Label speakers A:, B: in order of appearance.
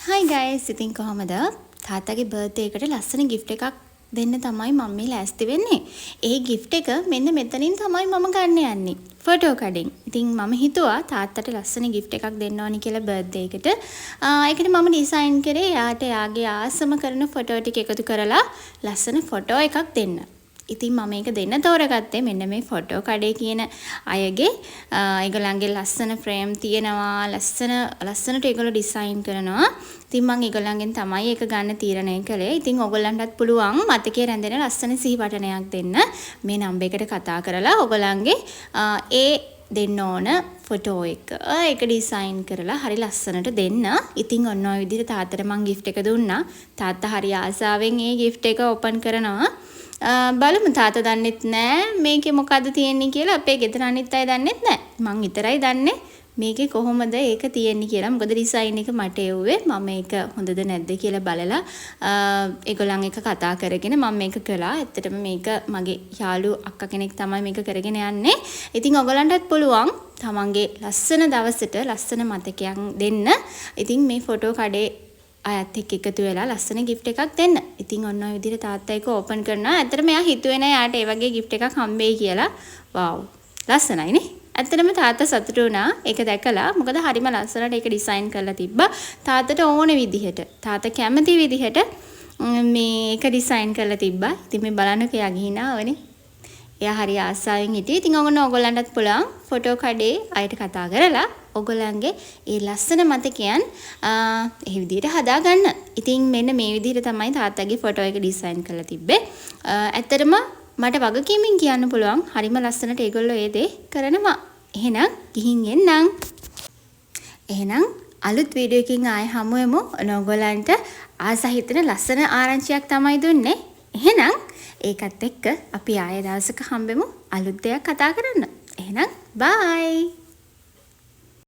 A: Hi guys, ඉතින් කොහමද? තාත්තගේ බර්ත්ඩේ එකට ලස්සන gift එකක් දෙන්න තමයි මම මේ ලෑස්ති වෙන්නේ. ඒ gift එක මෙන්න මෙතනින් තමයි මම ගන්න යන්නේ. ෆොටෝ කඩින්. ඉතින් මම හිතුවා තාත්තට ලස්සන gift එකක් දෙන්න ඕනි කියලා බර්ත්ඩේ එකට. ඒකට මම ඩිසයින් කරේ යාට යාගේ ආසම කරන ෆොටෝ ටික එකතු කරලා ලස්සන ෆොටෝ එකක් දෙන්න. ඉතින් මම මේක දෙන්න තෝරගත්තේ මෙන්න මේ ෆොටෝ කඩේ කියන අයගේ ඒගොල්ලන්ගේ ලස්සන ෆ්‍රේම් තියෙනවා ලස්සනට ඒගොල්ලෝ ඩිසයින් කරනවා. ඉතින් මම ඒගොල්ලන්ගෙන් තමයි ඒක ගන්න තීරණය කළේ. ඉතින් ඔයගොල්ලන්ටත් පුළුවන් මතකයේ රැඳෙන ලස්සන සිහිවටනයක් දෙන්න මේ නම්බර් එකට කතා කරලා ඔයගොල්ලන්ගේ ඒ දෙන්න ඕන ෆොටෝ එක ඩිසයින් කරලා හරි ලස්සනට දෙන්න. ඉතින් ඔන්න ඔය විදිහට තාත්තට මම gift එක දුන්නා. තාත්තා හරි ආසාවෙන් ඒ gift එක ඕපන් කරනවා. බලමු තාත්තා දන්නෙත් නෑ මේකේ මොකද්ද තියෙන්නේ කියලා. අපේ ගෙදර අනිත් අය දන්නෙත් නෑ. මං විතරයි දන්නේ මේකේ කොහොමද ඒක තියෙන්නේ කියලා. මොකද ඩිසයින් එක මට එව්වේ. මම මේක හොඳද නැද්ද කියලා බලලා ඒගොල්ලන් එක කතා කරගෙන මම මේක කළා. ඇත්තටම මේක මගේ යාළු අක්කා කෙනෙක් තමයි මේක කරගෙන යන්නේ. ඉතින් ඔයගලන්ටත් පුළුවන් තමන්ගේ ලස්සන දවසට ලස්සන මතකයක් දෙන්න. ඉතින් මේ ෆොටෝ කඩේ අයත් එක්ක එකතු වෙලා ලස්සන gift එකක් දෙන්න. ඉතින් ඔන්න ඔය විදිහට තාත්තා ඒක ඕපන් කරනවා. ඇත්තටම එයා හිතුවේ නෑ යාට ඒ වගේ gift එකක් හම්බෙයි කියලා. වව්. ලස්සනයි නේ. ඇත්තටම තාත්තා සතුටු වුණා ඒක දැකලා. මොකද හරිම ලස්සනට ඒක ඩිසයින් කරලා තිබ්බා. තාත්තට ඕන විදිහට. තාත්තා කැමති විදිහට මේක ඩිසයින් කරලා තිබ්බා. ඉතින් මේ බලන්නකෝ එයා ගිහින් ආවනේ. එයා හරි ආසාවෙන් හිටියේ. ඉතින් ඔයගොල්ලන්ටත් පුළුවන් ෆොටෝ කඩේ අයට කතා කරලා ඔයගොල්ලන්ගේ ඒ ලස්සන මතකයන් ඒ විදිහට හදාගන්න. ඉතින් මෙන්න මේ විදිහට තමයි තාත්තගේ ෆොටෝ එක ඩිසයින් කරලා තිබ්බේ. ඇත්තටම මට වගකීමෙන් කියන්න පුළුවන් හරිම ලස්සනට ඒගොල්ලෝ ඒ දේ කරනවා. එහෙනම් ගිහින් එන්නම්. එහෙනම් අලුත් වීඩියෝ එකකින් ආයෙ හමු වෙමු. ඔයගොල්ලන්ට ආසහිතන ලස්සන ආරංචියක් තමයි දුන්නේ. එහෙනම් ඒකත් එක්ක අපි ආයෙ දවසක හම්බෙමු අලුත් දෙයක් කතා කරන්න. එහෙනම් bye.